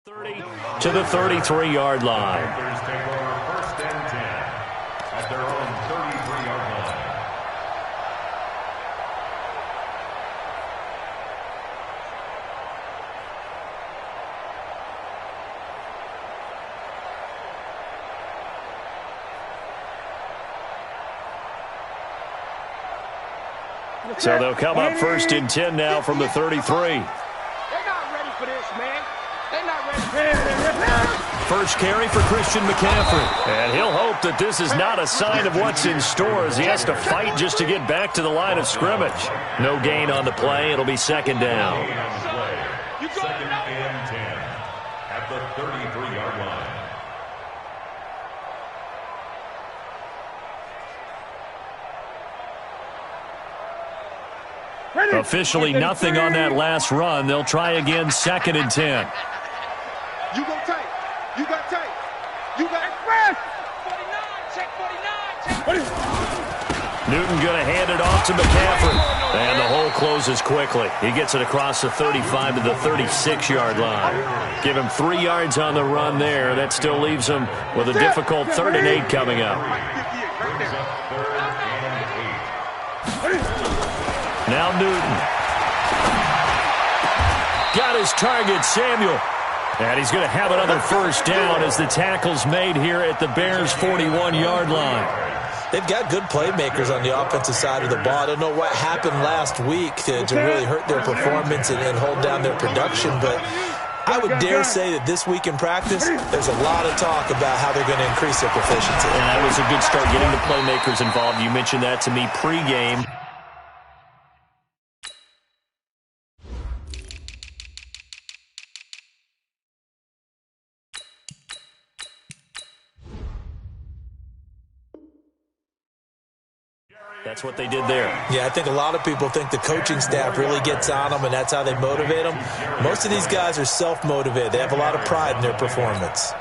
30 to the 33-yard line. Panthers take over first and 10 at their own 33-yard line. So they'll come up first and 10 now from the 33. They're not ready for this, man. They're not ready. First carry for Christian McCaffrey. And he'll hope that this is not a sign of what's in store as he has to fight just to get back to the line of scrimmage. No gain on the play. It'll be second down. Second and 10 at the 33-yard line. Officially nothing on that last run. They'll try again, second and 10. You go tight. You got tight. You got express. 49. Check 49. Newton going to hand it off to McCaffrey. And the hole closes quickly. He gets it across the 35 to the 36-yard line. Give him 3 yards on the run there. That still leaves him with a difficult 3rd and 8 coming up. Now Newton. Got his target, Samuel. And he's going to have another first down as the tackle's made here at the Bears' 41-yard line. They've got good playmakers on the offensive side of the ball. I don't know what happened last week to really hurt their performance and hold down their production, but I would dare say that this week in practice, there's a lot of talk about how they're going to increase their proficiency. And that was a good start getting the playmakers involved. You mentioned that to me pregame. That's what they did there. Yeah, I think a lot of people think the coaching staff really gets on them, and that's how they motivate them. Most of these guys are self-motivated. They have a lot of pride in their performance.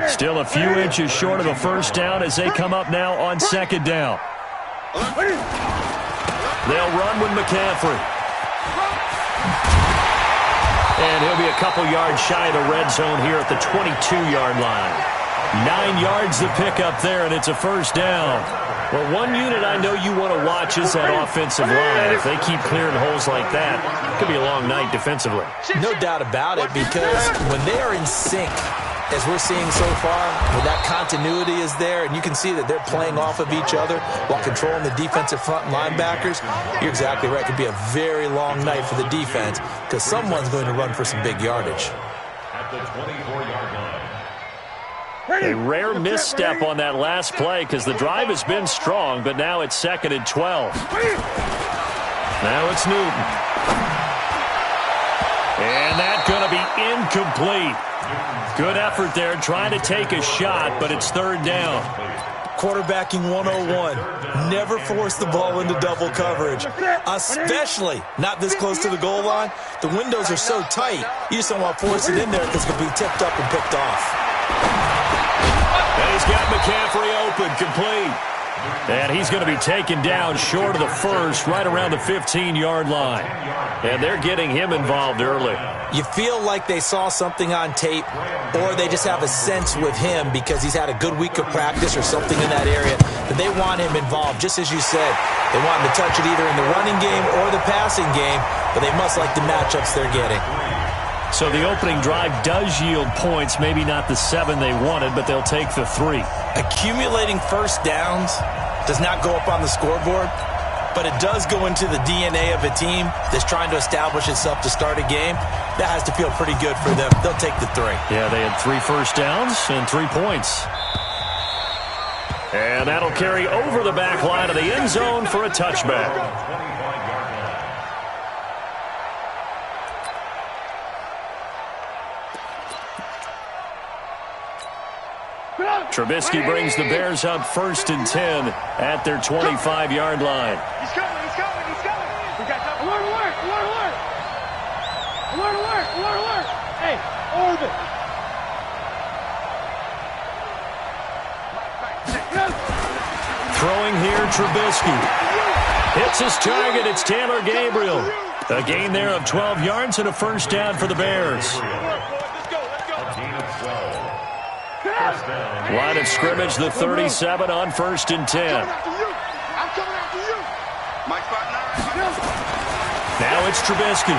Still a few inches short of a first down as they come up now on second down. They'll run with McCaffrey. And he'll be a couple yards shy of the red zone here at the 22-yard line. 9 yards to pick up there, and it's a first down. Well, one unit I know you want to watch is that offensive line. If they keep clearing holes like that, it could be a long night defensively. No doubt about it, because when they are in sync, as we're seeing so far, when that continuity is there, and you can see that they're playing off of each other while controlling the defensive front linebackers, you're exactly right. It could be a very long night for the defense because someone's going to run for some big yardage. At the 24-yard line. A rare misstep on that last play because the drive has been strong, but now it's second and 12. Now it's Newton. And that's going to be incomplete. Good effort there trying to take a shot, but it's third down. Quarterbacking 101. Never force the ball into double coverage, especially not this close to the goal line. The windows are so tight, you just don't want to force it in there because it could be tipped up and picked off. And he's got McCaffrey open, complete. And he's going to be taken down short of the first, right around the 15-yard line. And they're getting him involved early. You feel like they saw something on tape, or they just have a sense with him because he's had a good week of practice or something in that area, that they want him involved, just as you said. They want him to touch it either in the running game or the passing game, but they must like the matchups they're getting. So the opening drive does yield points, maybe not the 7 they wanted, but they'll take the 3. Accumulating first downs does not go up on the scoreboard, but it does go into the DNA of a team that's trying to establish itself to start a game. That has to feel pretty good for them. They'll take the 3. Yeah, they had 3 first downs and 3 points. And that'll carry over the back line of the end zone for a touchback. Trubisky brings the Bears up first and 10 at their 25-yard line. He's coming. He's coming. He's coming. We got alert, alert, alert, alert. Alert, alert, alert, alert. Hey, orbit. Throwing here, Trubisky. Hits his target. It's Taylor Gabriel. A gain there of 12 yards and a first down for the Bears. Line of scrimmage, the 37 on 1st and 10. Now it's Trubisky.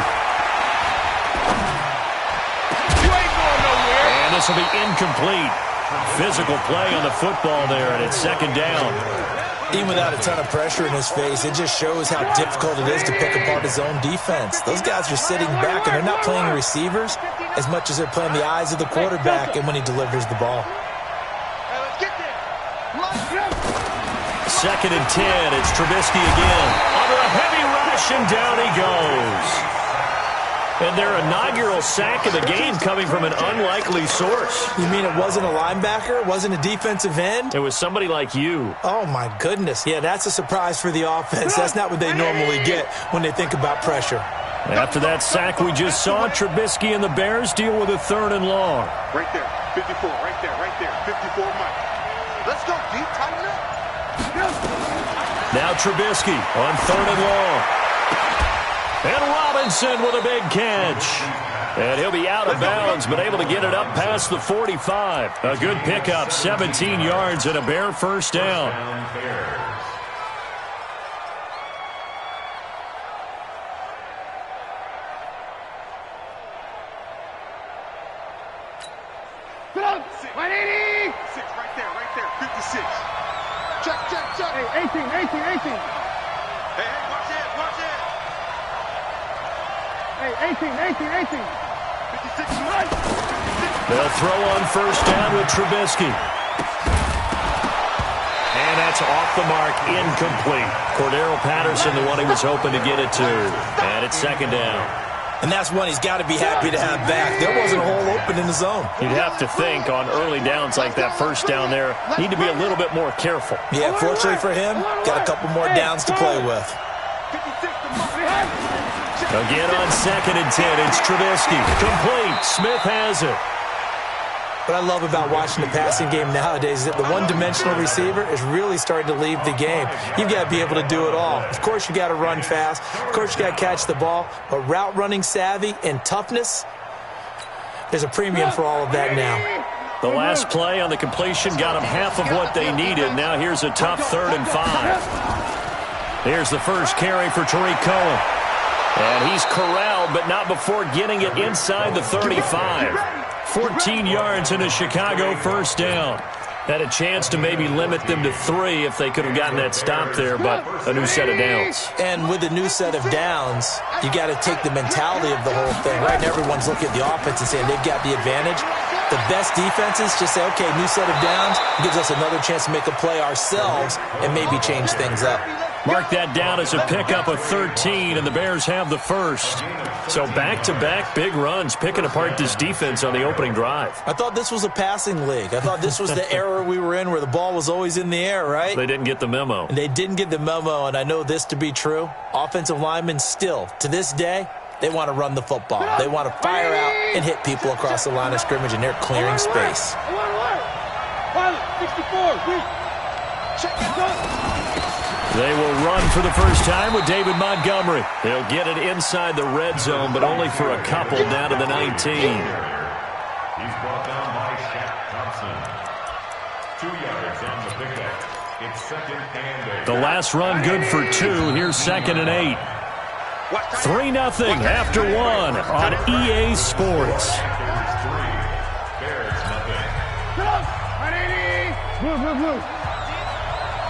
And this will be incomplete. Physical play on the football there, and it's 2nd down. Even without a ton of pressure in his face, it just shows how difficult it is to pick apart his own defense. Those guys are sitting back, and they're not playing receivers as much as they're playing the eyes of the quarterback and when he delivers the ball. 2nd and 10. It's Trubisky again. Under a heavy rush, and down he goes. And their inaugural sack of the game coming from an unlikely source. You mean it wasn't a linebacker? It wasn't a defensive end? It was somebody like you. Oh, my goodness. Yeah, that's a surprise for the offense. That's not what they normally get when they think about pressure. After that sack we just saw, Trubisky and the Bears deal with a 3rd and long. Right there, 54, right there, 54, Mike. Let's go, deep, tighten up. Now Trubisky on 3rd and long. And Robinson with a big catch. And he'll be out of bounds, but able to get it up past the 45. A good pickup, 17 yards and a Bear first down. Right there, 56. Check. Hey, 18. Hey, watch it. Hey, 18. 56. They'll throw on first down with Trubisky. And that's off the mark, incomplete. Cordero Patterson, the one he was hoping to get it to. And it's 2nd down. And that's one he's got to be happy to have back. There wasn't a hole open in the zone. You'd have to think on early downs like that first down there, need to be a little bit more careful. Yeah, fortunately for him, got a couple more downs to play with. Again on 2nd and 10, it's Trubisky. Complete. Smith has it. What I love about watching the passing game nowadays is that the one-dimensional receiver is really starting to leave the game. You've got to be able to do it all. Of course, you got to run fast. Of course, you got to catch the ball. But route running savvy and toughness, there's a premium for all of that now. The last play on the completion got them half of what they needed. Now here's a tough 3rd and 5. Here's the first carry for Tariq Cohen. And he's corralled, but not before getting it inside the 35. 14 yards and a Chicago first down. Had a chance to maybe limit them to 3 if they could have gotten that stop there, but a new set of downs. And with a new set of downs, you got to take the mentality of the whole thing. Right now, everyone's looking at the offense and saying they've got the advantage. The best defenses just say, okay, new set of downs, gives us another chance to make a play ourselves and maybe change things up. Mark that down as a pickup of 13, and the Bears have the first. So back-to-back big runs, picking apart this defense on the opening drive. I thought this was a passing league. I thought this was the era we were in where the ball was always in the air, right? They didn't get the memo. And they didn't get the memo, and I know this to be true. Offensive linemen still, to this day, they want to run the football. They want to fire out and hit people across the line of scrimmage, and they're clearing space. 64. Check it out. They will run for the first time with David Montgomery. They'll get it inside the red zone, but only for a couple down to the 19. He's brought down by Shaq Thompson. 2 yards on the pickup. It's 2nd and 8. The last run good for 2. Here's 2nd and 8. 3-0 after 1 on EA Sports. Bears nothing. Blue.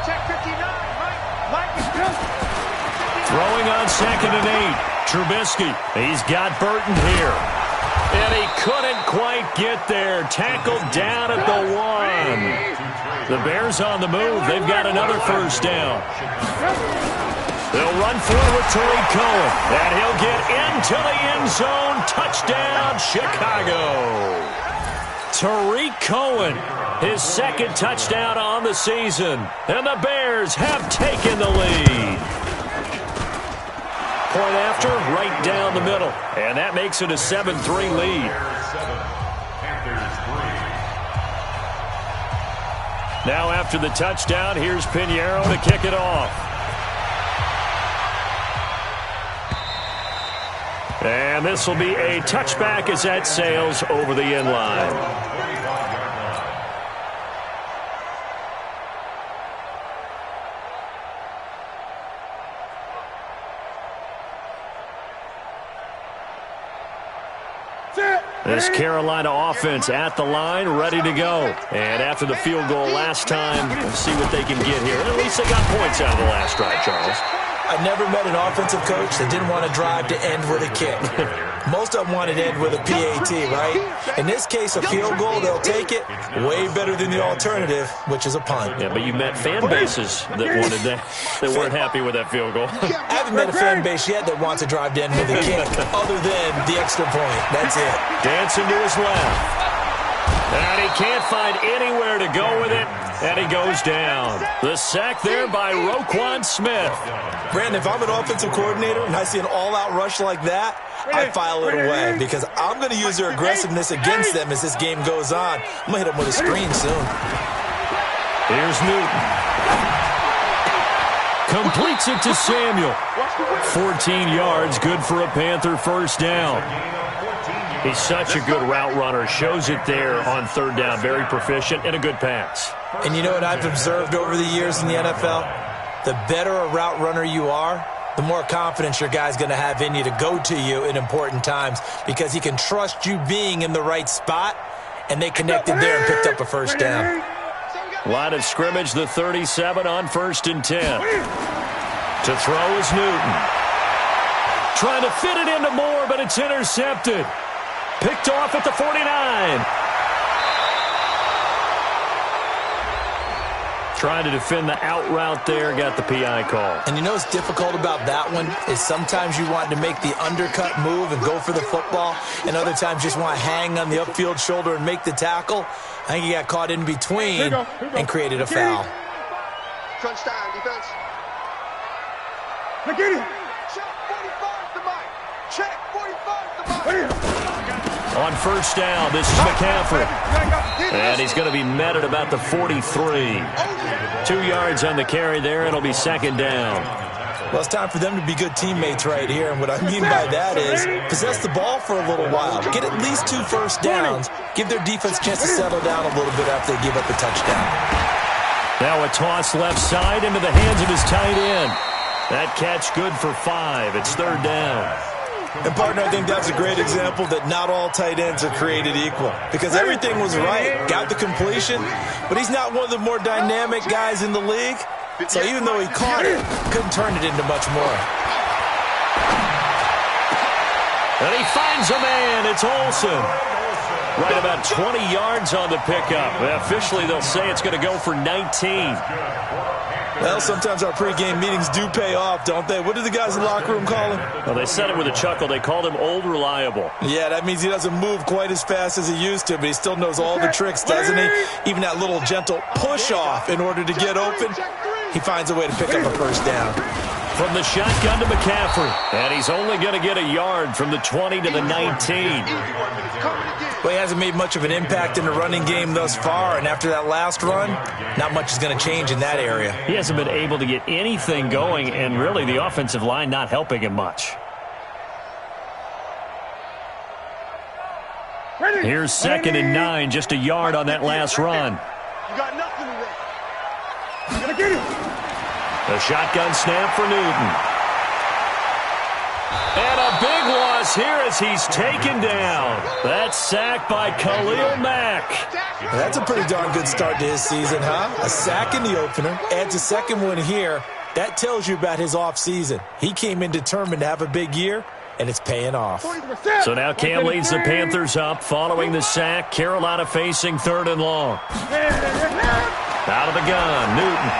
Check 59. Throwing on 2nd and 8. Trubisky. He's got Burton here. And he couldn't quite get there. Tackled down at the 1. The Bears on the move. They've got another first down. They'll run through with Tariq Cohen. And he'll get into the end zone. Touchdown, Chicago. Tariq Cohen, his 2nd touchdown on the season. And the Bears have taken the lead. Point after, right down the middle. And that makes it a 7-3 lead. Now after the touchdown, here's Pinheiro to kick it off. And this will be a touchback as that sails over the end line. This Carolina offense at the line, ready to go. And after the field goal last time, let's see what they can get here. At least they got points out of the last drive, Charles. I never met an offensive coach that didn't want to drive to end with a kick. Most of them wanted to end with a PAT, right? In this case, a field goal, they'll take it. Way better than the alternative, which is a punt. Yeah, but you met fan bases that wanted that weren't happy with that field goal. I haven't met a fan base yet that wants to drive to end with a kick, other than the extra point. That's it. Dancing to his left. And he can't find anywhere to go with it, and he goes down. The sack there by Roquan Smith. Brandon, if I'm an offensive coordinator and I see an all-out rush like that, I file it away because I'm going to use their aggressiveness against them as this game goes on. I'm going to hit them with a screen soon. Here's Newton. Completes it to Samuel. 14 yards, good for a Panther first down. He's such a good route runner. Shows it there on third down. Very proficient and a good pass. And you know what I've observed over the years in the NFL? The better a route runner you are, the more confidence your guy's going to have in you to go to you in important times because he can trust you being in the right spot, and they connected there and picked up a first down. Line of scrimmage, the 37 on 1st and 10. To throw is Newton. Trying to fit it into Moore, but it's intercepted. Picked off at the 49. Trying to defend the out route there, got the PI call. And you know what's difficult about that one is sometimes you want to make the undercut move and go for the football, and other times you just want to hang on the upfield shoulder and make the tackle. I think he got caught in between and created a foul. Crunch down, defense. Look at him. Check 45 to Mike. Check 45 to Mike. On first down, this is McCaffrey. And he's going to be met at about the 43. 2 yards on the carry there, and it'll be second down. Well, it's time for them to be good teammates right here. And what I mean by that is possess the ball for a little while. Get at least 2 first downs. Give their defense a chance to settle down a little bit after they give up a touchdown. Now a toss left side into the hands of his tight end. That catch good for 5. It's third down. And, partner, I think that's a great example that not all tight ends are created equal because everything was right, got the completion, but he's not one of the more dynamic guys in the league. So even though he caught it, couldn't turn it into much more. And he finds a man. It's Olsen. Right about 20 yards on the pickup. Officially, they'll say it's going to go for 19. Well, sometimes our pregame meetings do pay off, don't they? What do the guys in the locker room call him? Well, they said it with a chuckle. They called him Old Reliable. Yeah, that means he doesn't move quite as fast as he used to, but he still knows all the tricks, doesn't he? Even that little gentle push-off in order to get open, he finds a way to pick up a first down. From the shotgun to McCaffrey. And he's only going to get a yard from the 20 to the 19. Well, he hasn't made much of an impact in the running game thus far, and after that last run, not much is going to change in that area. He hasn't been able to get anything going, and really the offensive line not helping him much. Here's 2nd and 9, just a yard on that last run. You got nothing to run. You gotta get him. A shotgun snap for Newton. And a big loss here as he's taken down. That's sacked by Khalil Mack. That's a pretty darn good start to his season, huh? A sack in the opener, adds a second one here. That tells you about his offseason. He came in determined to have a big year, and it's paying off. So now Cam leads the Panthers up following the sack. Carolina facing 3rd and long. Out of the gun, Newton.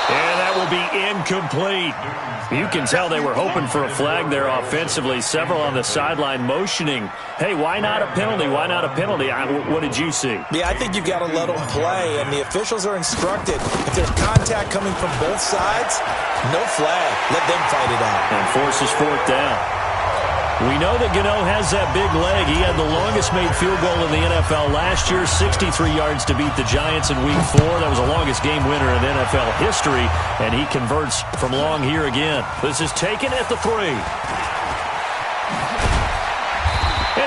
And that will be incomplete. You can tell they were hoping for a flag there offensively. Several on the sideline motioning, hey, why not a penalty? Why not a penalty? What did you see? Yeah, I think you've got to let them play, and the officials are instructed. If there's contact coming from both sides, no flag. Let them fight it out. And forces 4th down. We know that Gano has that big leg. He had the longest made field goal in the NFL last year, 63 yards to beat the Giants in Week 4. That was the longest game winner in NFL history, and he converts from long here again. This is taken at the 3.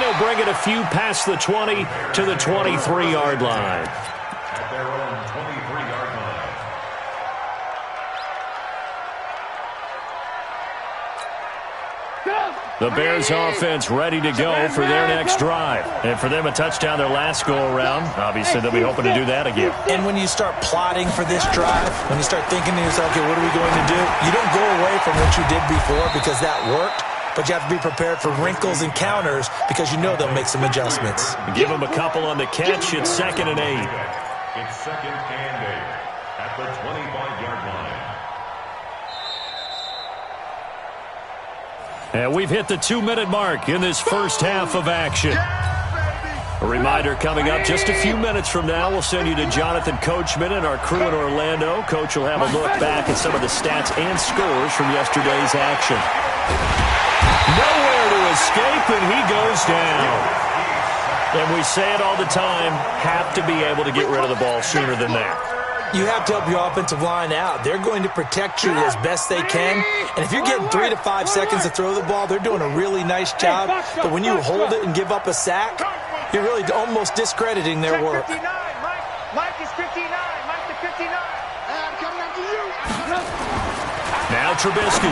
And he'll bring it a few past the 20 to the 23-yard line. At their own 23-yard line. The Bears offense ready to go for their next drive. And for them, a touchdown their last go-around. Obviously, they'll be hoping to do that again. And when you start plotting for this drive, when you start thinking to yourself, okay, what are we going to do? You don't go away from what you did before because that worked, but you have to be prepared for wrinkles and counters because you know they'll make some adjustments. Give them a couple on the catch. It's 2nd and 8. It's 2nd and 8 at the 25-yard line. And we've hit the 2-minute mark in this first half of action. A reminder coming up just a few minutes from now. We'll send you to Jonathan Coachman and our crew in Orlando. Coach will have a look back at some of the stats and scores from yesterday's action. Nowhere to escape, and he goes down. And we say it all the time, have to be able to get rid of the ball sooner than that. You have to help your offensive line out. They're going to protect you as best they can. And if you're getting 3 to 5 seconds to throw the ball, they're doing a really nice job. But when you hold it and give up a sack, you're really almost discrediting their work. Mike is 59. Mike to 59. I'm coming after you. Now Trubisky.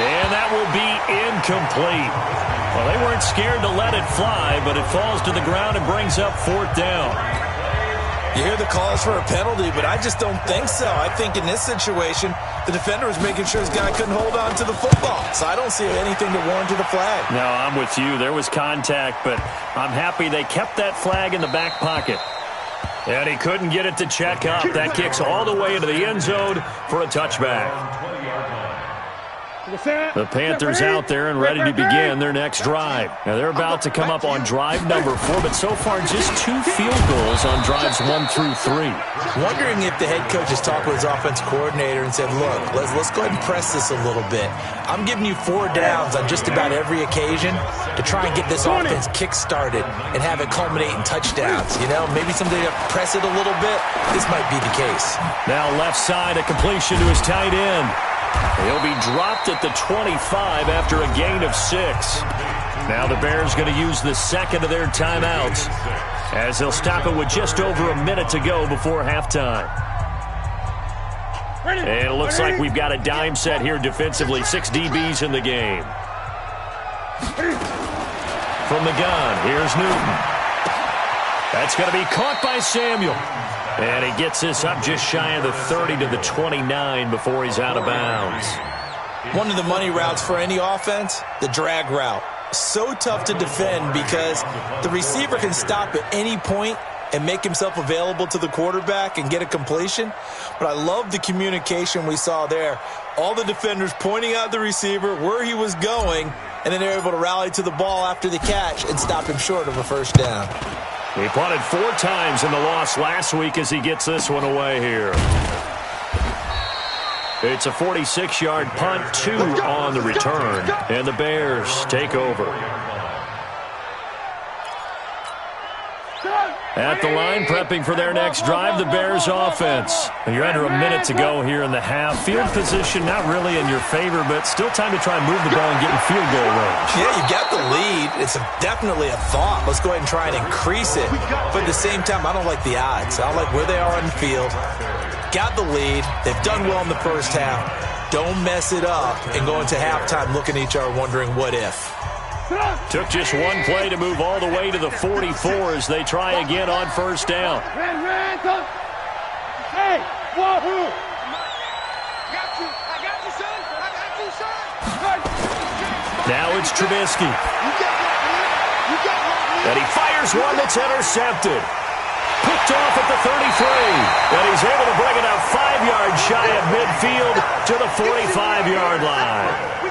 And that will be incomplete. Well, they weren't scared to let it fly, but it falls to the ground and brings up 4th down. You hear the calls for a penalty, but I just don't think so. I think in this situation, the defender was making sure his guy couldn't hold on to the football. So I don't see anything to warrant to the flag. No, I'm with you. There was contact, but I'm happy they kept that flag in the back pocket. And he couldn't get it to check up. That kicks all the way into the end zone for a touchback. The Panthers out there and ready to begin their next drive. Now they're about to come up on drive number 4, but so far just 2 field goals on drives 1 through 3. Wondering if the head coach has talked with his offense coordinator and said, look, let's go ahead and press this a little bit. I'm giving you 4 downs on just about every occasion to try and get this offense kick-started and have it culminate in touchdowns. You know, maybe someday you have to press it a little bit. This might be the case. Now left side, a completion to his tight end. He'll be dropped at the 25 after a gain of 6. Now the Bears going to use the second of their timeouts as they'll stop it with just over a minute to go before halftime. And it looks like we've got a dime set here defensively. 6 DBs in the game. From the gun, here's Newton. That's going to be caught by Samuel. And he gets this up just shy of the 30 to the 29 before he's out of bounds. One of the money routes for any offense, the drag route. So tough to defend because the receiver can stop at any point and make himself available to the quarterback and get a completion. But I love the communication we saw there. All the defenders pointing out the receiver, where he was going, and then they're able to rally to the ball after the catch and stop him short of a first down. He punted 4 times in the loss last week as he gets this one away here. It's a 46-yard punt, 2 on the return, and the Bears take over. At the line, prepping for their next drive, the Bears offense. You're under a minute to go here in the half. Field position not really in your favor, but still time to try and move the ball and get in field goal range. Yeah, you got the lead. It's definitely a thought. Let's go ahead and try and increase it. But at the same time, I don't like the odds. I don't like where they are on the field. Got the lead. They've done well in the first half. Don't mess it up and go into halftime looking at each other wondering what if. Took just 1 play to move all the way to the 44 as they try again on first down. Hey, wahoo! I got you, son. Now it's Trubisky. And he fires one that's intercepted. Picked off at the 33. And he's able to bring it out 5 yards shy of midfield to the 45-yard line.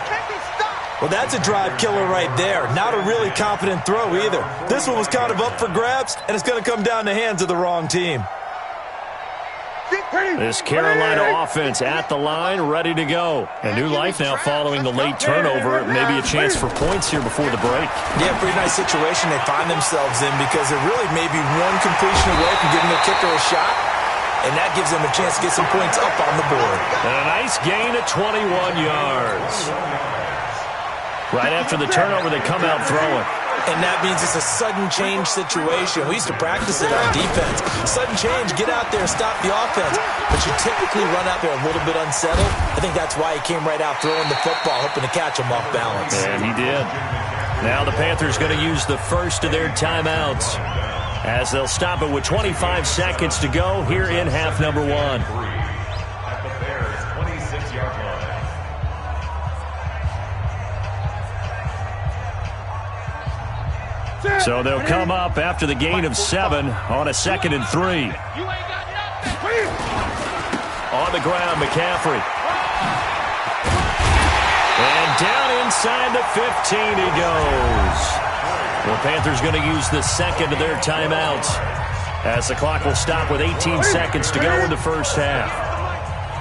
Well, that's a drive killer right there. Not a really confident throw either. This one was kind of up for grabs, and it's going to come down the hands of the wrong team. This Carolina offense at the line, ready to go. A new life now following the late turnover. Maybe a chance for points here before the break. Yeah, pretty nice situation they find themselves in because they're really maybe 1 completion away from giving their kicker a shot, and that gives them a chance to get some points up on the board. And a nice gain of 21 yards. Right after the turnover, they come out throwing. And that means it's a sudden change situation. We used to practice it on defense. Sudden change, get out there, stop the offense. But you typically run out there a little bit unsettled. I think that's why he came right out throwing the football, hoping to catch him off balance. And he did. Now the Panthers going to use the first of their timeouts as they'll stop it with 25 seconds to go here in half number one. At the Bears' 26-yard line. So they'll come up after the gain of 7 on a 2nd and 3. You ain't got nothing. On the ground, McCaffrey. And down inside the 15 he goes. The Panthers going to use the second of their timeouts as the clock will stop with 18 seconds to go in the first half.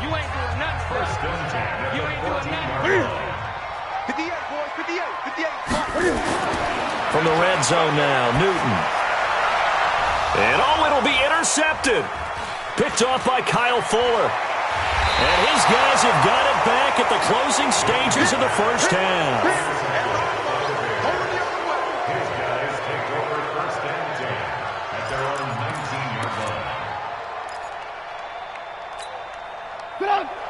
You ain't doing nothing. First down, You ain't doing 14-yard nothing. line. 58, boys, 58. From the red zone now, Newton. And it'll be intercepted. Picked off by Kyle Fuller. And his guys have got it back at the closing stages of the first half. His guys take over first and 10 at their own 19-yard line.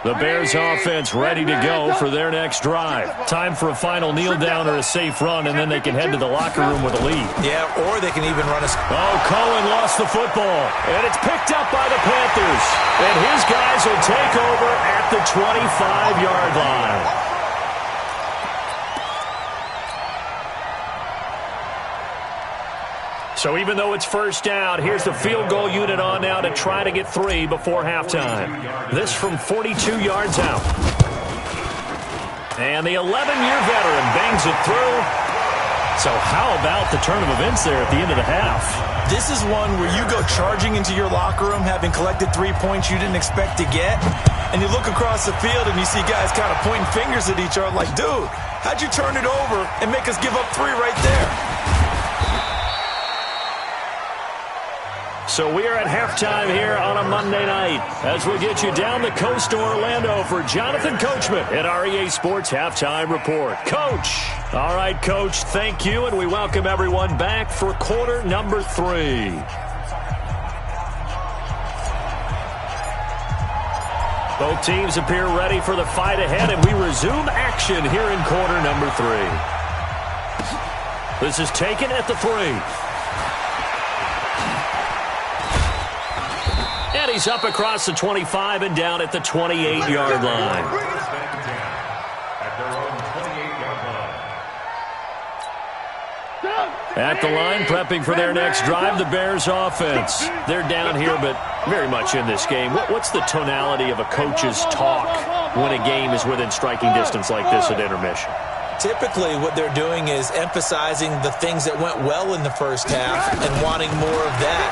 The Bears offense ready to go for their next drive. Time for a final kneel down or a safe run, and then they can head to the locker room with a lead. Yeah, or they can even run a... Oh, Cohen lost the football, and it's picked up by the Panthers. And his guys will take over at the 25-yard line. So even though it's first down, here's the field goal unit on now to try to get 3 before halftime. This from 42 yards out. And the 11-year veteran bangs it through. So how about the turn of events there at the end of the half? This is one where you go charging into your locker room having collected 3 points you didn't expect to get, and you look across the field and you see guys kind of pointing fingers at each other like, dude, how'd you turn it over and make us give up 3 right there? So we are at halftime here on a Monday night as we get you down the coast to Orlando for Jonathan Coachman at our EA Sports Halftime Report. Coach. All right, Coach, thank you, and we welcome everyone back for quarter number 3. Both teams appear ready for the fight ahead, and we resume action here in quarter number 3. This is taken at the 3. And he's up across the 25 and down at the 28-yard line. At their own 28-yard line. At the line, prepping for their next drive, the Bears offense. They're down here, but very much in this game. What's the tonality of a coach's talk when a game is within striking distance like this at intermission? Typically, what they're doing is emphasizing the things that went well in the first half and wanting more of that.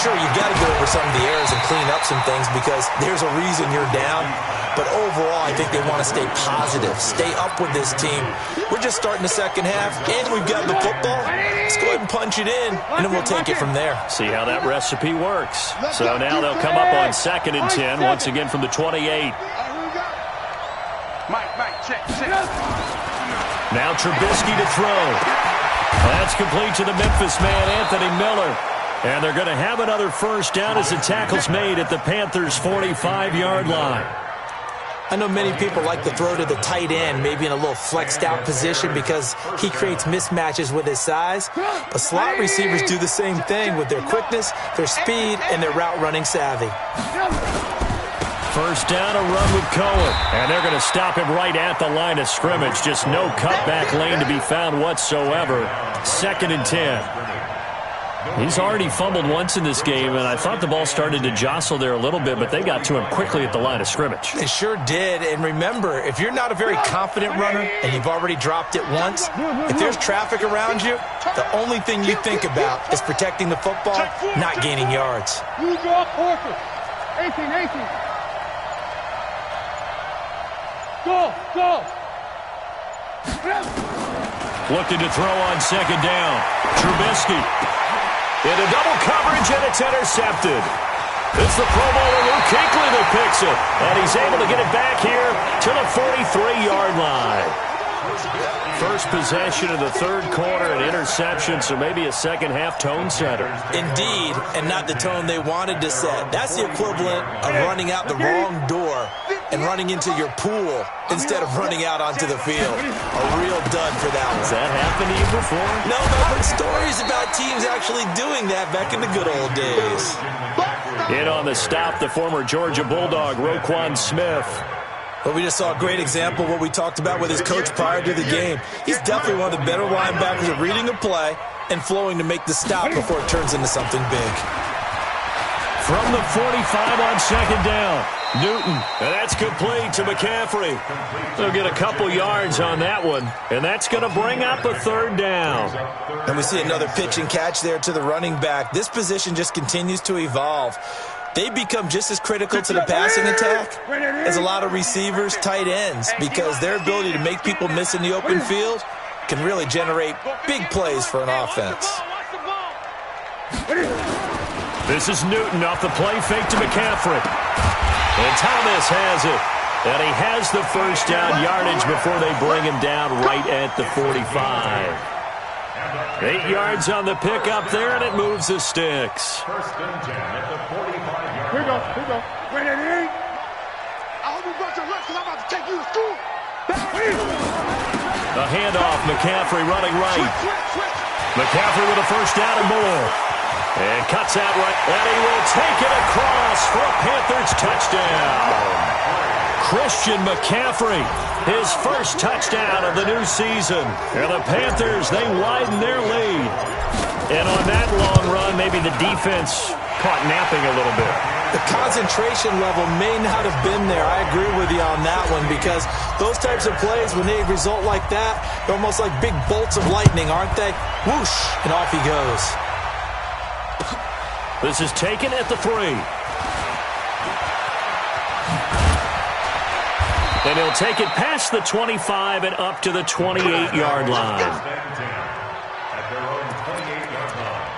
Sure, you've got to go over some of the errors and clean up some things because there's a reason you're down. But overall, I think they want to stay positive, stay up with this team. We're just starting the second half, and we've got the football. Let's go ahead and punch it in, and then we'll take it from there. See how that recipe works. So now they'll come up on 2nd and 10, once again from the 28. Mike, check. Now Trubisky to throw. That's complete to the Memphis man, Anthony Miller. And they're going to have another first down as the tackle's made at the Panthers' 45-yard line. I know many people like to throw to the tight end, maybe in a little flexed out position because he creates mismatches with his size. But slot receivers do the same thing with their quickness, their speed, and their route running savvy. First down, a run with Cohen. And they're going to stop him right at the line of scrimmage. Just no cutback lane to be found whatsoever. 2nd and 10. He's already fumbled once in this game, and I thought the ball started to jostle there a little bit, but they got to him quickly at the line of scrimmage. They sure did. And remember, if you're not a very confident runner and you've already dropped it once, if there's traffic around you, the only thing you think about is protecting the football, not gaining yards. You go, Porter. 18. Go. Looking to throw on 2nd down. Trubisky. Into double coverage, and it's intercepted. It's the Pro Bowler Luke Kuechly that picks it. And he's able to get it back here to the 43-yard line. First possession of the third quarter, an interception, so maybe a second-half tone setter. Indeed, and not the tone they wanted to set. That's the equivalent of running out the wrong door and running into your pool instead of running out onto the field. A real dud for that one. Has that happened to you before? No, but stories about teams actually doing that back in the good old days. In on the stop, the former Georgia Bulldog, Roquan Smith. Well, we just saw a great example of what we talked about with his coach prior to the game. He's definitely one of the better linebackers at reading a play and flowing to make the stop before it turns into something big. From the 45 on second down, Newton, and that's complete to McCaffrey. They'll get a couple yards on that one, and that's going to bring up a third down. And we see another pitch and catch there to the running back. This position just continues to evolve. They become just as critical to the passing attack as a lot of receivers, tight ends, because their ability to make people miss in the open field can really generate big plays for an offense. This is Newton off the play fake to McCaffrey. And Thomas has it. And he has the first down yardage before they bring him down right at the 45. 8 yards on the pickup there, and it moves the sticks. First and 10 at the 45-yard Here we go. line. Here we go. Wait, I hope you brought your left because I'm about to take you to school. A handoff, McCaffrey running right. McCaffrey with a first down and more. And cuts out right, and he will take it across for a Panthers touchdown. Christian McCaffrey, his first touchdown of the new season. And the Panthers, they widen their lead. And on that long run, maybe the defense caught napping a little bit. The concentration level may not have been there. I agree with you on that one, because those types of plays, when they result like that, they're almost like big bolts of lightning, aren't they? Whoosh, and off he goes. This is taken at the 3. And he'll take it past the 25 and up to the 28-yard line. At their own 28-yard line.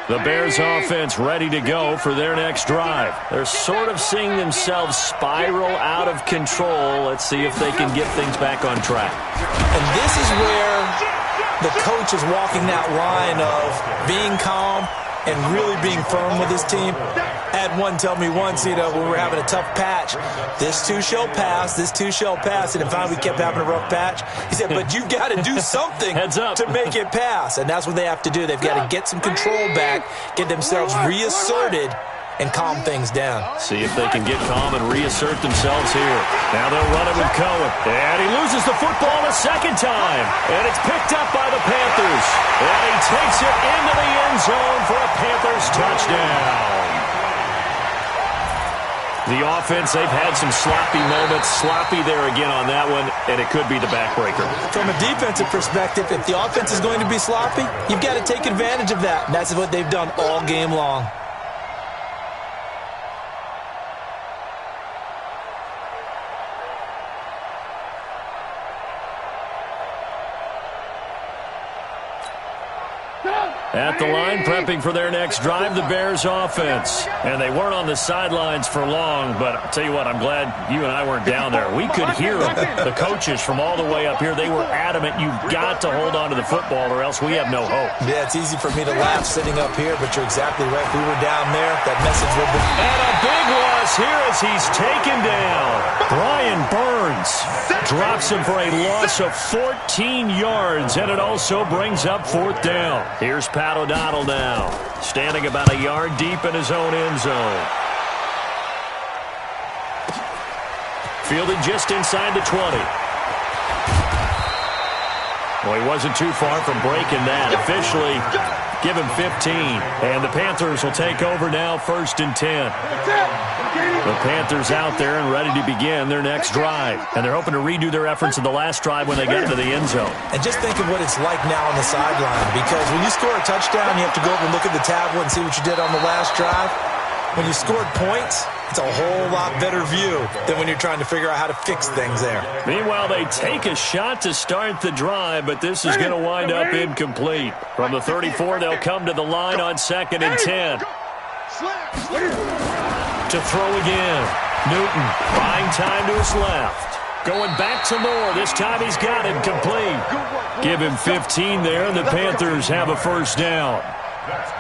The Bears offense ready to go for their next drive. They're sort of seeing themselves spiral out of control. Let's see if they can get things back on track. And this is where the coach is walking that line of being calm and really being firm with his team. I had one tell me once, when we were having a tough patch, this too shall pass, this too shall pass, and if finally we kept having a rough patch, he said, but you've got to do something to make it pass, and that's what they have to do. They've got to get some control back, get themselves reasserted, and calm things down. See if they can get calm and reassert themselves here. Now they'll run it with Cohen. And he loses the football a second time. And it's picked up by the Panthers. And he takes it into the end zone for a Panthers touchdown. The offense, they've had some sloppy moments. Sloppy there again on that one, and it could be the backbreaker. From a defensive perspective, if the offense is going to be sloppy, you've got to take advantage of that. And that's what they've done all game long. At the line, prepping for their next drive, the Bears offense. And they weren't on the sidelines for long, but I'll tell you what, I'm glad you and I weren't down there. We could hear the coaches from all the way up here. They were adamant, you've got to hold on to the football or else we have no hope. Yeah, it's easy for me to laugh sitting up here, but you're exactly right. If we were down there, that message would be... And a big loss here as he's taken down. Brian Burns drops him for a loss of 14 yards, and it also brings up fourth down. Here's Pat O'Donnell now, standing about a yard deep in his own end zone. Fielded just inside the 20. Well, he wasn't too far from breaking that. Officially, give him 15. And the Panthers will take over now, 1st and 10. The Panthers out there and ready to begin their next drive. And they're hoping to redo their efforts in the last drive when they get into the end zone. And just think of what it's like now on the sideline, because when you score a touchdown, you have to go over and look at the tablet and see what you did on the last drive. When you scored points, it's a whole lot better view than when you're trying to figure out how to fix things there. Meanwhile, they take a shot to start the drive, but this is going to wind up incomplete. From the 34, they'll come to the line on 2nd and 10. To throw again. Newton buying time to his left. Going back to Moore. This time he's got it complete. Give him 15 there, and the Panthers have a first down.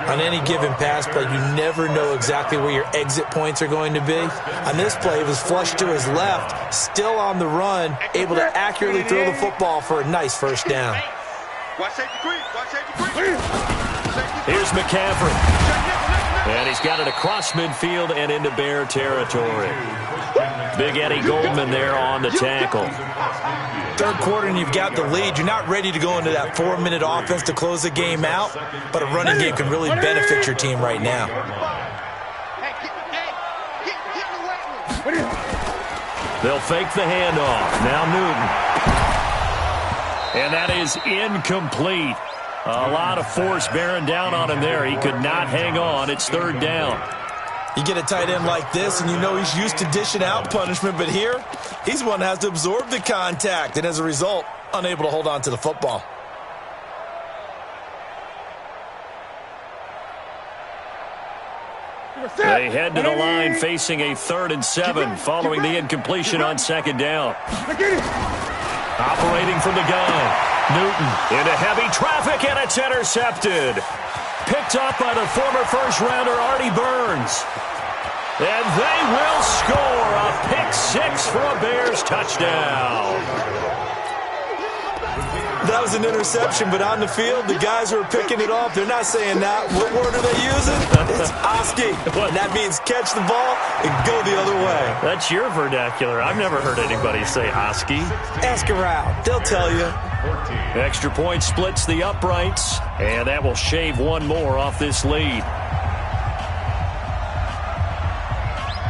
On any given pass play, you never know exactly where your exit points are going to be. On this play, it was flushed to his left, still on the run, able to accurately throw the football for a nice first down. Here's McCaffrey. And he's got it across midfield and into Bear territory. Big Eddie Goldman there on the tackle. Third quarter and you've got the lead. You're not ready to go into that 4-minute offense to close the game out, but a running game can really benefit your team right now. They'll fake the handoff. Now Newton. And that is incomplete. A lot of force bearing down on him there. He could not hang on. It's third down. You get a tight end like this, and you know he's used to dishing out punishment, but here, he's one that has to absorb the contact, and as a result, unable to hold on to the football. They head to the line facing a 3rd and 7 following the incompletion on second down. Operating from the gun. Newton into heavy traffic, and it's intercepted. Picked up by the former first-rounder Artie Burns. And they will score a pick-6 for a Bears touchdown. That was an interception, but on the field, the guys who are picking it off, they're not saying that. What word are they using? It's Oski. And that means catch the ball and go the other way. That's your vernacular. I've never heard anybody say Oski. Ask around. They'll tell you. Extra point splits the uprights, and that will shave one more off this lead.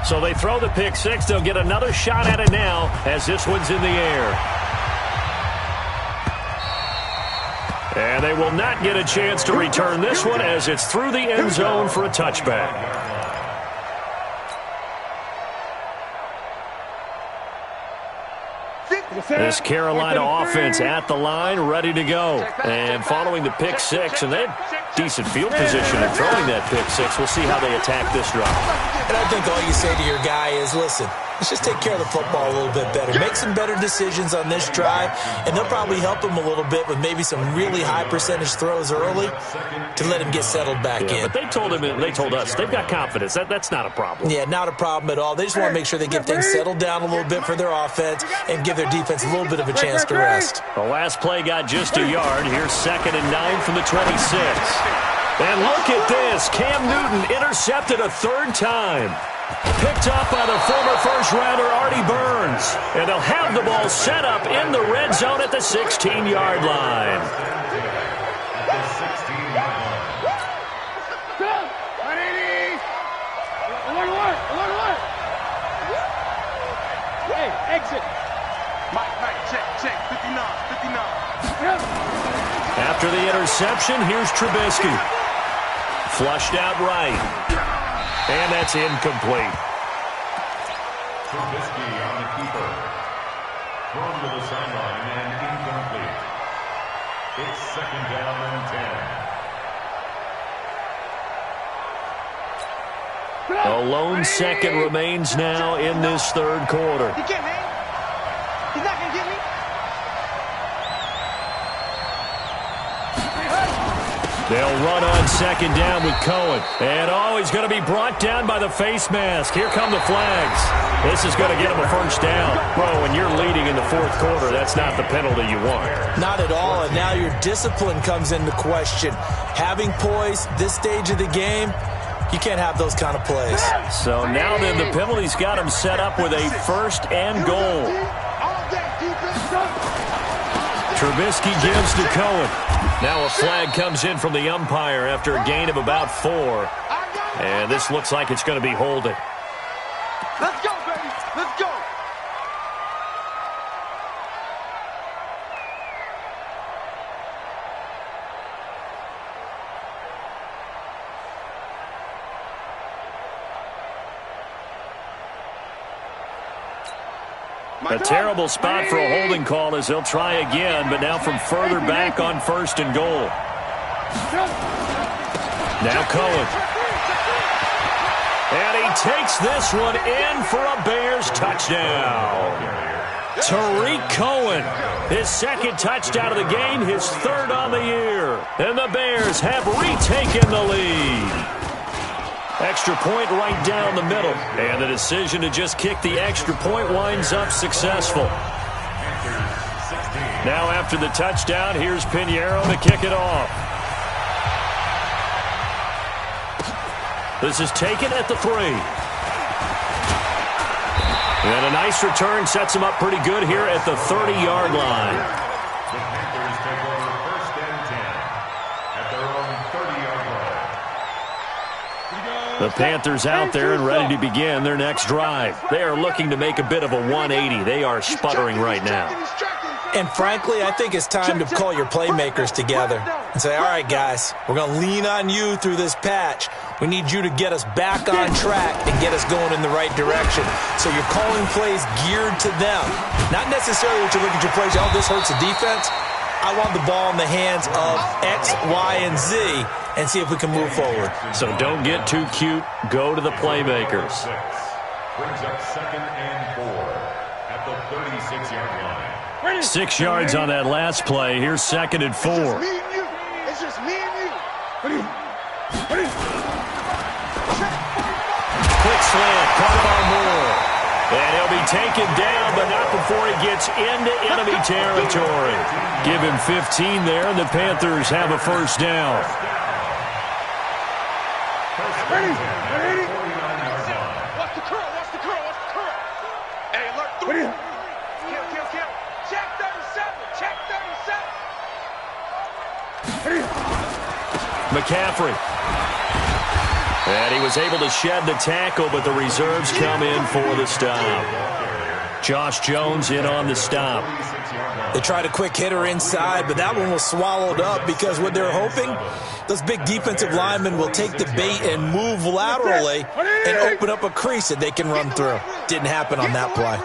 So they throw the pick-6. They'll get another shot at it now as this one's in the air. And they will not get a chance to return this one as it's through the end zone for a touchback. This Carolina offense at the line, ready to go. And following the pick-6, and they had decent field position in throwing that pick-6. We'll see how they attack this drive. And I think all you say to your guy is, listen, let's just take care of the football a little bit better. Make some better decisions on this drive, and they'll probably help him a little bit with maybe some really high percentage throws early to let him get settled back in. But they told us, they've got confidence. That's not a problem. Yeah, not a problem at all. They just want to make sure they get things settled down a little bit for their offense and give their defense a little bit of a chance to rest. The last play got just a yard. Here's 2nd and 9 from the 26. And look at this. Cam Newton intercepted a 3rd time. Picked up by the former first-rounder Artie Burns. And they'll have the ball set up in the red zone at the 16-yard line. Hey, exit. Mike, check. 59. After the interception, here's Trubisky. Flushed out right. And that's incomplete. Trubisky on the keeper. Thrown to the sideline and incomplete. It's 2nd down and 10. A lone second remains now in this 3rd quarter. He can't, man. He's not going to get me. They'll run on 2nd down with Cohen. And, he's going to be brought down by the face mask. Here come the flags. This is going to get him a first down. Bro, when you're leading in the 4th quarter, that's not the penalty you want. Not at all, and now your discipline comes into question. Having poise this stage of the game, you can't have those kind of plays. So now then the penalty's got him set up with a 1st and goal. Trubisky gives to Cohen. Now a flag comes in from the umpire after a gain of about 4. And this looks like it's going to be holding. Let's go, baby. Let's go. A terrible spot for a holding call as they'll try again, but now from further back on 1st and goal. Now Cohen. And he takes this one in for a Bears touchdown. Tariq Cohen, his second touchdown of the game, his third on the year. And the Bears have retaken the lead. Extra point right down the middle. And the decision to just kick the extra point winds up successful. Now after the touchdown, here's Pinheiro to kick it off. This is taken at the 3. And a nice return sets him up pretty good here at the 30-yard line. The Panthers take over 1st and 10 at their own 30-yard line. The Panthers out there and ready to begin their next drive. They are looking to make a bit of a 180. They are sputtering right now. And frankly, I think it's time to call your playmakers together and say, all right, guys, we're going to lean on you through this patch. We need you to get us back on track and get us going in the right direction. So you're calling plays geared to them. Not necessarily that you look at your plays, oh, this hurts the defense. I want the ball in the hands of X, Y, and Z and see if we can move forward. So don't get too cute. Go to the playmakers. Brings up 2nd and 4 at the 36-yard line. 6 yards on that last play. Here's 2nd and 4. It's just me and you. Quick slant, caught by Moore. And he'll be taken down, but not before he gets into enemy territory. Give him 15 there, and the Panthers have a first down. Ready? Watch the curl, watch the curl, watch the curl. Hey, look, kill. Check 37, check 37. McCaffrey. And he was able to shed the tackle, but the reserves come in for the stop. Josh Jones in on the stop. They tried a quick hitter inside, but that one was swallowed up because what they're hoping, those big defensive linemen will take the bait and move laterally and open up a crease that they can run through. Didn't happen on that play.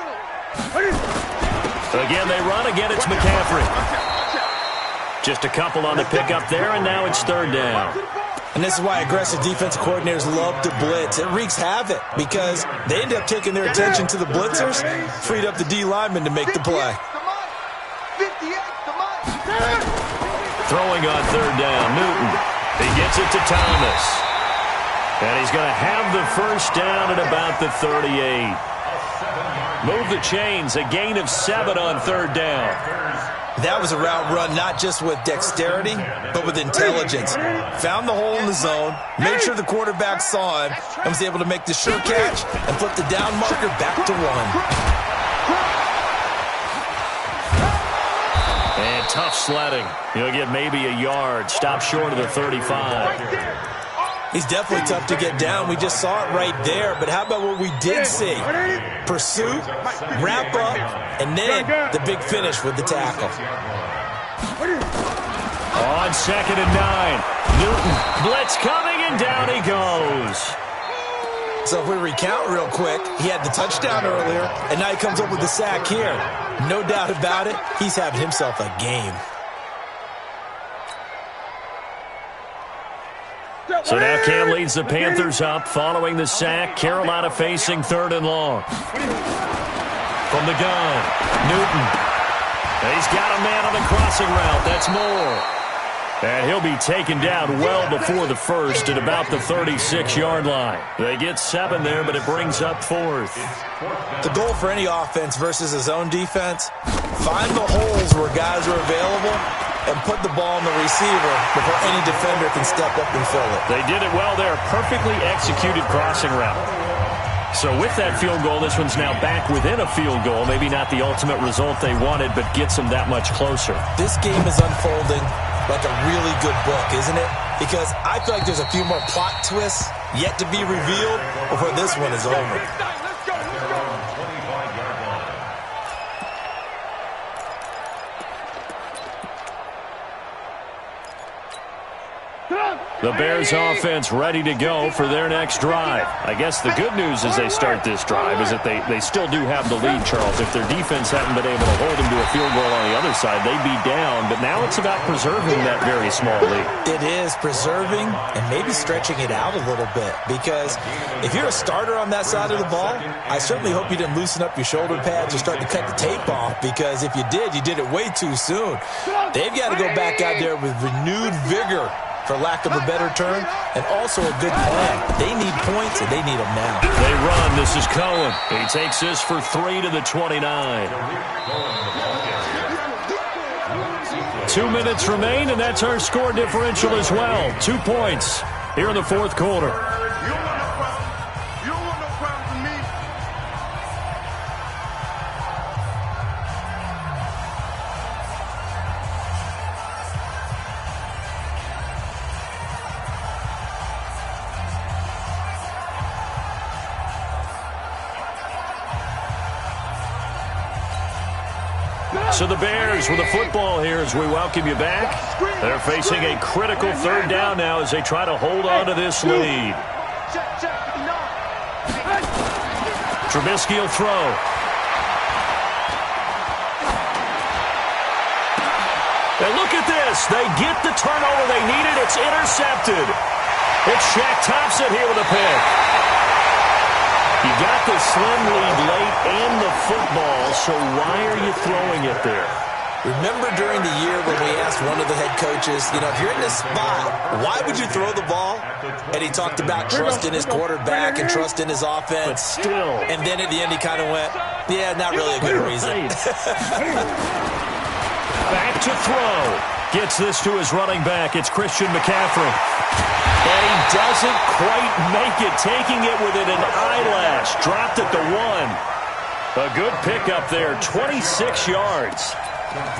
Again, they run. Again, it's McCaffrey. Just a couple on the pickup there, and now it's 3rd down. And this is why aggressive defensive coordinators love to blitz. It wreaks havoc because they end up taking their attention to the blitzers, freed up the D lineman to make the play. Throwing on 3rd down, Newton. He gets it to Thomas. And he's going to have the first down at about the 38. Move the chains, a gain of 7 on 3rd down. That was a route run not just with dexterity, but with intelligence. Found the hole in the zone, made sure the quarterback saw him, and was able to make the sure catch and flip the down marker back to 1. And tough sledding. He'll get maybe a yard. Stop short of the 35. He's definitely tough to get down. We just saw it right there. But how about what we did see? Pursuit, wrap up, and then the big finish with the tackle. On 2nd and 9. Newton, blitz coming, and down he goes. So if we recount real quick, he had the touchdown earlier, and now he comes up with the sack here. No doubt about it, he's having himself a game. So now Cam leads the Panthers up following the sack. Carolina facing 3rd and long. From the gun, Newton. He's got a man on the crossing route. That's Moore. And he'll be taken down well before the first at about the 36-yard line. They get 7 there, but it brings up 4th. The goal for any offense versus a zone defense, find the holes where guys are available and put the ball on the receiver before any defender can step up and fill it. They did it well there. Perfectly executed crossing route. So with that field goal, this one's now back within a field goal. Maybe not the ultimate result they wanted, but gets them that much closer. This game is unfolding like a really good book, isn't it? Because I feel like there's a few more plot twists yet to be revealed before this one is over. The Bears offense ready to go for their next drive. I guess the good news as they start this drive is that they still do have the lead, Charles. If their defense hadn't been able to hold them to a field goal on the other side, they'd be down. But now it's about preserving that very small lead. It is preserving and maybe stretching it out a little bit, because if you're a starter on that side of the ball, I certainly hope you didn't loosen up your shoulder pads or start to cut the tape off, because if you did it way too soon. They've got to go back out there with renewed vigor, for lack of a better term, and also a good plan. They need points, and they need them now. They run. This is Cohen. He takes this for 3 to the 29. 2 minutes remain, and that's our score differential as well. 2 points here in the fourth quarter. So the Bears with the football here as we welcome you back. They're facing a critical third down now as they try to hold on to this lead. Trubisky will throw. And look at this. They get the turnover they needed. It's intercepted. It's Shaq Thompson here with a pick. You got the slim lead late and the football, so why are you throwing it there? Remember during the year when we asked one of the head coaches, if you're in this spot, why would you throw the ball? And he talked about trust in his quarterback and trust in his offense. But still. And then at the end he kind of went, yeah, not really a good reason. Back to throw. Gets this to his running back. It's Christian McCaffrey. And he doesn't quite make it, taking it within an eyelash. Dropped at the 1. A good pickup there, 26 yards.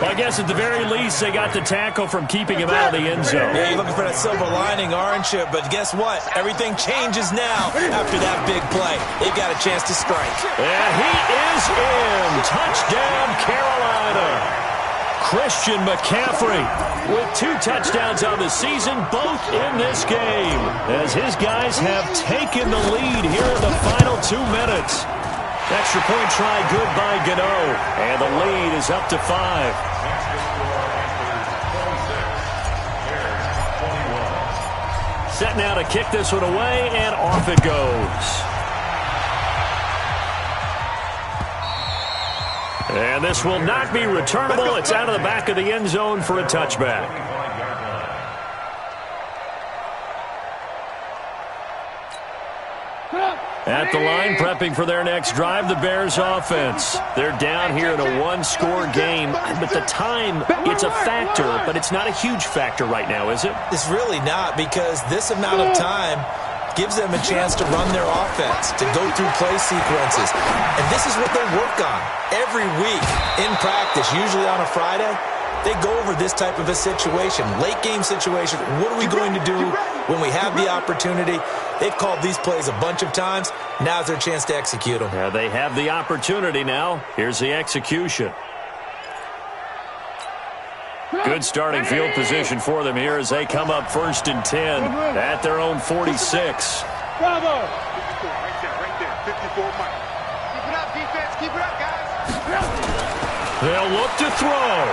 Well, I guess at the very least they got the tackle from keeping him out of the end zone. Yeah, you're looking for that silver lining, aren't you? But guess what? Everything changes now after that big play. They've got a chance to strike. And he is in. Touchdown, Carolina. Christian McCaffrey with 2 touchdowns on the season, both in this game, as his guys have taken the lead here in the final 2 minutes. Extra point try good by Gano, and the lead is up to 5. Set now to kick this one away, and off it goes. And this will not be returnable. It's out of the back of the end zone for a touchback. At the line, prepping for their next drive, the Bears offense. They're down here in a 1-score game, but the time, it's a factor, but it's not a huge factor right now, is it? It's really not, because this amount of time gives them a chance to run their offense, to go through play sequences. And this is what they work on every week in practice, usually on a Friday. They go over this type of a situation, late game situation. What are we going to do when we have the opportunity? They've called these plays a bunch of times. Now's their chance to execute them. Yeah, they have the opportunity now. Here's the execution. Good starting field position for them here as they come up 1st and 10 at their own 46. Bravo! Right there, 54 Mike. Keep it up, defense. Keep it up, guys. They'll look to throw.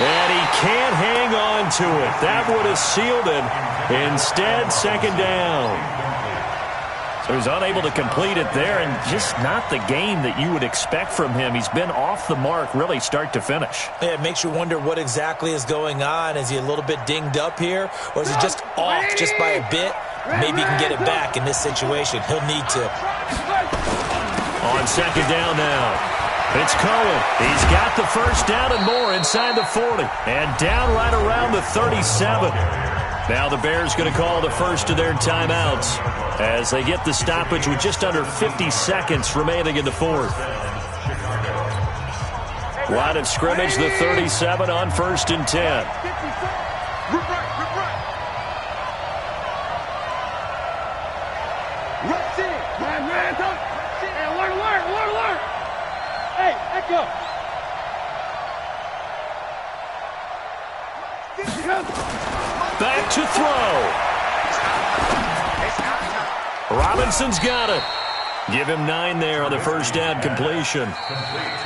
And he can't hang on to it. That would have sealed it. Instead, 2nd down. So he's unable to complete it there, and just not the game that you would expect from him. He's been off the mark really start to finish. Yeah, it makes you wonder what exactly is going on. Is he a little bit dinged up here, or is he just off just by a bit? Maybe he can get it back in this situation. He'll need to. On 2nd down now. It's Cohen. He's got the 1st down and more inside the 40. And down right around the 37. Now the Bears going to call the first of their timeouts as they get the stoppage with just under 50 seconds remaining in the 4th. Line of scrimmage, the 37 on 1st and 10. Hey, echo. Back to throw. Robinson's got it. Give him 9 there on the first down completion.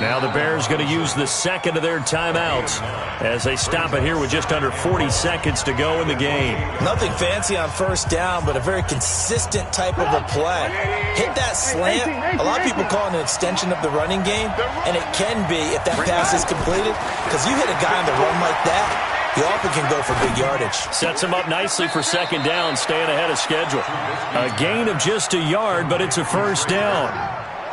Now the Bears going to use the second of their timeouts as they stop it here with just under 40 seconds to go in the game. Nothing fancy on first down, but a very consistent type of a play. Hit that slant. A lot of people call it an extension of the running game, and it can be if that pass is completed, because you hit a guy on the run like that, he often can go for big yardage. Sets him up nicely for second down, staying ahead of schedule. A gain of just a yard, but it's a first down.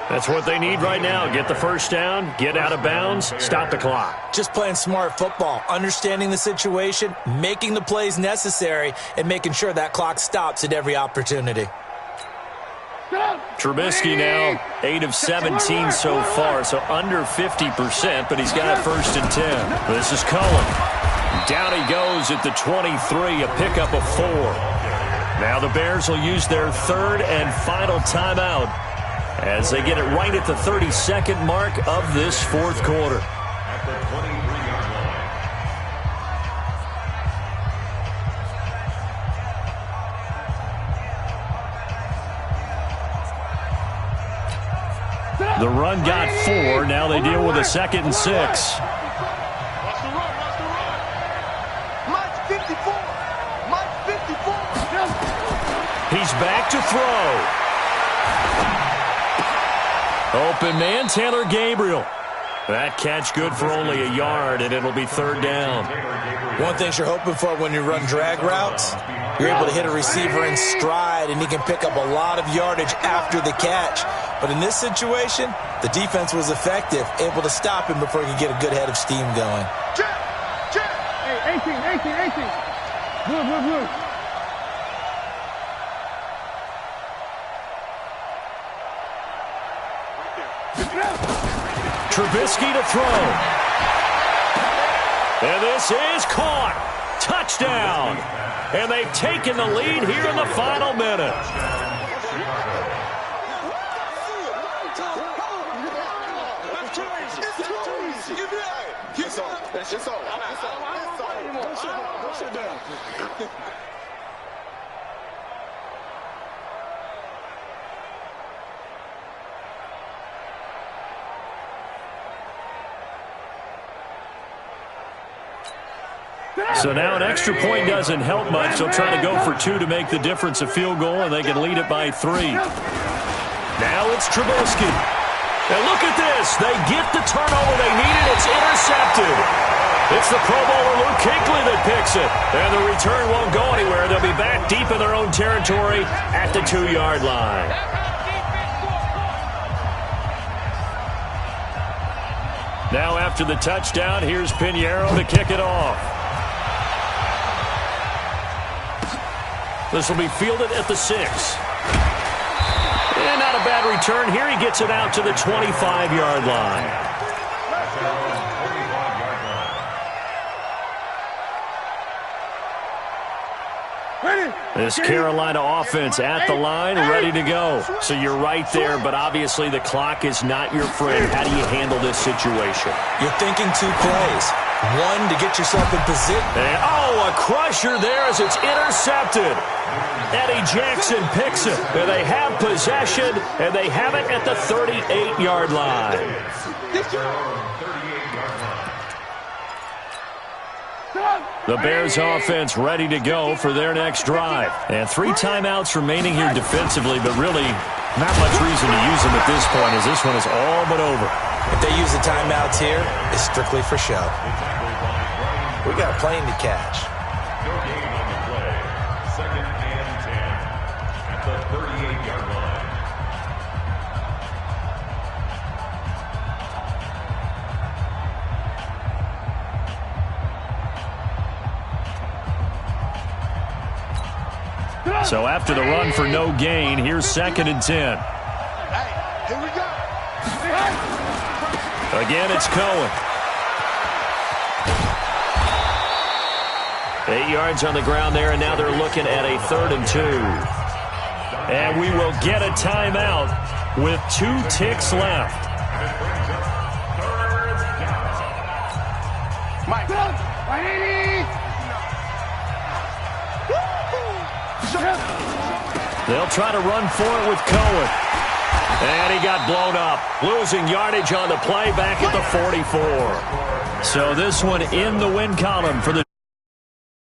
That's what they need right now. Get the first down, get out of bounds, stop the clock. Just playing smart football, understanding the situation, making the plays necessary, and making sure that clock stops at every opportunity. Trubisky now 8 of 17 so far, so under 50%, but he's got it first and 10. This is Cullen. Down he goes at the 23, a pickup of 4. Now the Bears will use their third and final timeout as they get it right at the 32nd mark of this fourth quarter. At the 23-yard line. The run got 4. Now they deal with a 2nd and 6. He's back to throw. Open man, Taylor Gabriel. That catch good for only a yard, and it'll be third down. One thing you're hoping for when you run drag routes, you're able to hit a receiver in stride, and he can pick up a lot of yardage after the catch. But in this situation, the defense was effective, able to stop him before he could get a good head of steam going. Hey, 18. Blue. Trubisky to throw. And this is caught. Touchdown. And they've taken the lead here in the final minute. So now an extra point doesn't help much. They'll try to go for 2 to make the difference a field goal, and they can lead it by 3. Now it's Trubisky. And look at this. They get the turnover they needed. It's intercepted. It's the Pro Bowler Luke Kuechly that picks it. And the return won't go anywhere. They'll be back deep in their own territory at the 2-yard line. Now after the touchdown, here's Pinheiro to kick it off. This will be fielded at the 6. And not a bad return here. He gets it out to the 25-yard line. This Carolina offense at the line, ready to go. So you're right there, but obviously the clock is not your friend. How do you handle this situation? You're thinking 2 plays. One, to get yourself in position. And, a crusher there as it's intercepted. Eddie Jackson picks it. And they have possession, and they have it at the 38-yard line. The Bears offense ready to go for their next drive. And 3 timeouts remaining here defensively, but really not much reason to use them at this point as this one is all but over. If they use the timeouts here, it's strictly for show. We got a plane to catch. No gain on the play. 2nd and 10 at the 38-yard line. So after the run for no gain, here's 2nd and 10. Hey, here we go. Again, it's Cohen. 8 yards on the ground there, and now they're looking at a 3rd and 2. And we will get a timeout with 2 ticks left. Mike, 180. They'll try to run for it with Cohen. And he got blown up. Losing yardage on the play back at the 44. So this one in the win column for the